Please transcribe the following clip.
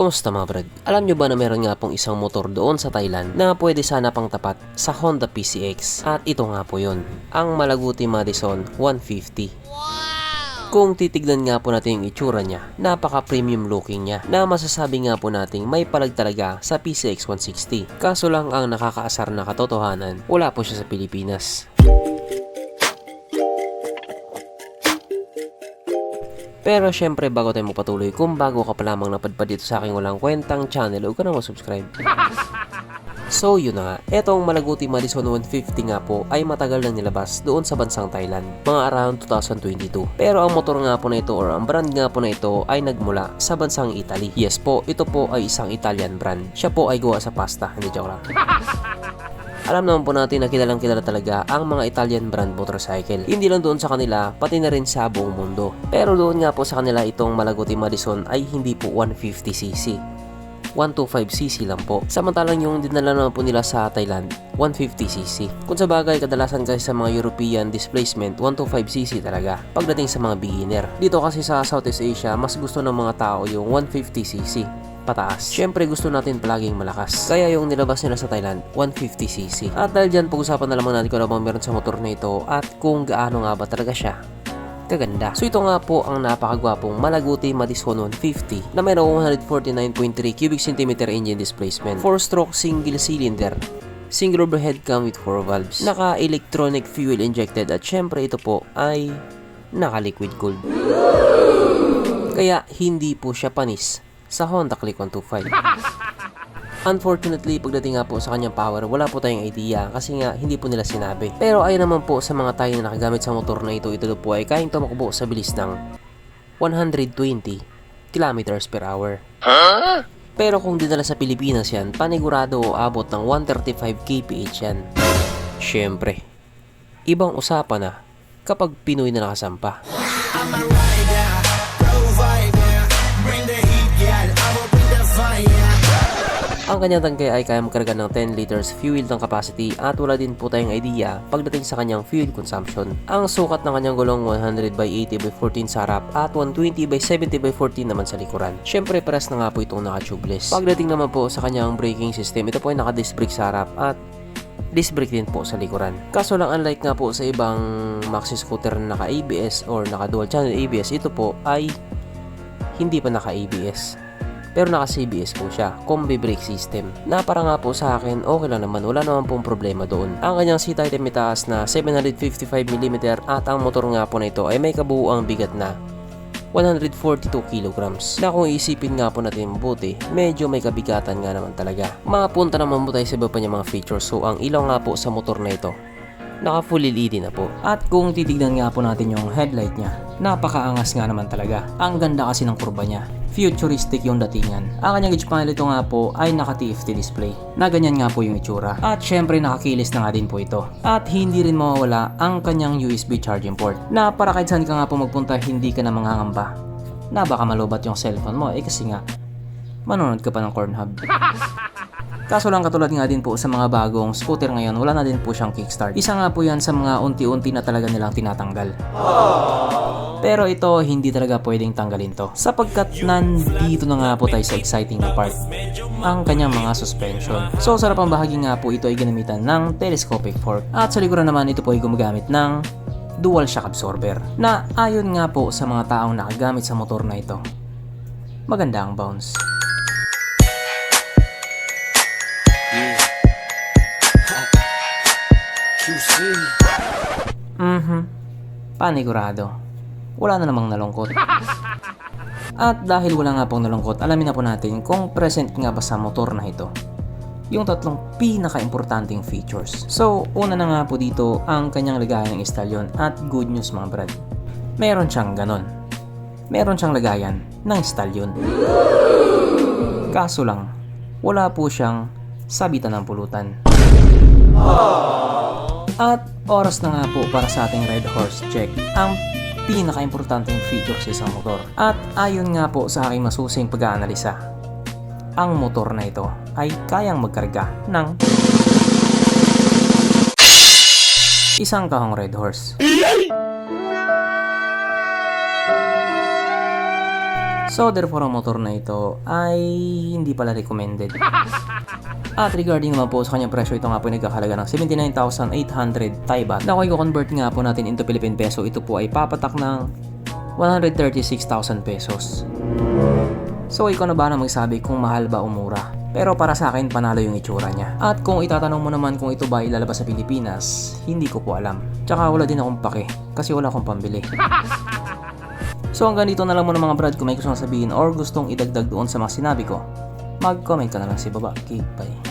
Kumusta mga brad? Alam nyo ba na meron nga pong isang motor doon sa Thailand na pwede sana pang tapat sa Honda PCX? At ito nga po yun, ang Malaguti Madison 150. Kung titignan nga po natin yung itsura niya, napaka-premium looking niya na masasabi nga po nating may palag talaga sa PCX 160. Kaso lang ang nakakaasar na katotohanan, wala po siya sa Pilipinas. Pero syempre bago tayo magpatuloy, kung bago ka pa lamang napadpad dito sa aking walang kwentang channel, huwag ka na mag-subscribe. So yun na nga, etong Malaguti Madison 150 nga po ay matagal nang nilabas doon sa bansang Thailand, mga around 2022. Pero ang motor nga po na ito or ang brand nga po na ito ay nagmula sa bansang Italy. Yes po, ito po ay isang Italian brand. Siya po ay gawa sa pasta, hindi joke lang. Alam naman po natin na kilalang kilala talaga ang mga Italian brand motorcycle. Hindi lang doon sa kanila, pati na rin sa buong mundo. Pero doon nga po sa kanila itong Malaguti Madison ay hindi po 150cc. 125cc lang po. Samantalang yung dinala naman po nila sa Thailand, 150cc. Kung sa bagay, kadalasan kasi sa mga European displacement, 125cc talaga pagdating sa mga beginner. Dito kasi sa Southeast Asia, mas gusto ng mga tao yung 150cc. Pataas. Syempre gusto natin palaging malakas. Kaya yung nilabas nila sa Thailand, 150cc. At dahil dyan, pag-usapan na naman natin kung ano bang meron sa motor na ito at kung gaano nga ba talaga siya kaganda. So ito nga po ang napakagwapong Malaguti Madison 150 na mayroong 149.3 cubic centimeter engine displacement, 4-stroke single cylinder, single overhead cam with 4 valves, naka-electronic fuel injected at syempre ito po ay naka-liquid cooled. Kaya hindi po siya panis sa Honda Click 125. Unfortunately, pagdating nga po sa kanyang power, wala po tayong idea kasi nga hindi po nila sinabi. Pero ayon naman po sa mga tayo na nakagamit sa motor na ito po ay kayang tumakbo sa bilis ng 120 kilometers per hour. Pero kung dinala sa Pilipinas yan, panigurado o abot ng 135 kph yan. Syempre, ibang usapan na kapag Pinoy na nakasampa. Ang kanyang tangke ay kaya magkarga ng 10 liters fuel tank capacity at wala din po tayong idea pagdating sa kanyang fuel consumption. Ang sukat ng kanyang gulong 100 by 80 by 14 sa harap at 120 by 70 by 14 naman sa likuran. Syempre pares na nga po itong naka-tubeless. Pagdating naman po sa kanyang braking system, ito po ay naka-disc brake sa harap at disc brake din po sa likuran. Kaso lang unlike nga po sa ibang maxi scooter na naka-ABS or naka-dual channel ABS, ito po ay hindi pa naka-ABS. Pero naka-CBS po siya, combi brake system. Na para nga po sa akin, okay lang naman, wala naman pong problema doon. Ang kanyang seat height ay mitaas na 755mm at ang motor nga po na ito ay may kabuuang bigat na 142 kilograms. Na kung isipin nga po natin mabuti, medyo may kabigatan nga naman talaga. Mapunta naman po tayo sa iba pa niya mga features. So ang ilaw nga po sa motor na ito, naka full LED na po. At kung titignan nga po natin yung headlight niya, napakaangas nga naman talaga. Ang ganda kasi ng kurba niya. Futuristic yung datingan. Ang kanyang gauge panel ito nga po ay naka TFT display. Na ganyan nga po yung itsura. At syempre nakakilis na nga din po ito. At hindi rin mawawala ang kanyang USB charging port. Na para kahit saan ka nga po magpunta, hindi ka na mangangamba na baka malubat yung cellphone mo. Kasi nga, manonood ka pa ng Pornhub. Kaso lang katulad nga din po sa mga bagong scooter ngayon, wala na din po siyang kickstart. Isa nga po yan sa mga unti-unti na talaga nilang tinatanggal. Pero ito, hindi talaga pwedeng tanggalin to. Sapagkat nandito na nga po tayo sa exciting na part, ang kanyang mga suspension. So sa harapang bahagi nga po ito ay ginamitan ng telescopic fork. At sa likuran naman ito po ay gumagamit ng dual shock absorber. Na ayon nga po sa mga taong nakagamit sa motor na ito, maganda ang bounce. Panigurado. Wala na namang nalungkot. At dahil wala nga pong nalungkot, alamin na po natin kung present nga ba sa motor na ito yung tatlong pinaka-importanting features. So, una na nga po dito ang kanyang lagayan ng stallion at good news mga brad. Meron siyang ganon. Meron siyang lagayan ng stallion. Kaso lang, wala po siyang sabitan ng pulutan. At oras na nga po para sa ating Red Horse check ang pinaka-importanting feature sa isang motor. At ayon nga po sa aking masusing pag-aanalisa, ang motor na ito ay kayang magkarga ng isang kahong Red Horse. So therefore ang motor na ito ay hindi pala recommended. At regarding naman po sa kanyang presyo, ito nga po ay nagkakalaga ng 79,800 Thai baht. Na kung i-convert nga po natin into Philippine peso, ito po ay papatak ng 136,000 pesos. So ikaw na ba na magsabi kung mahal ba o mura? Pero para sa akin, panalo yung itsura niya. At kung itatanong mo naman kung ito ba ilalabas sa Pilipinas, hindi ko po alam. Tsaka wala din akong pake, kasi wala akong pambili. So hanggang dito na lang muna mga brad. Kung may gustong sabihin or gustong idagdag doon sa mga sinabi ko, mag-comment ka na lang sa baba. Okay, bye.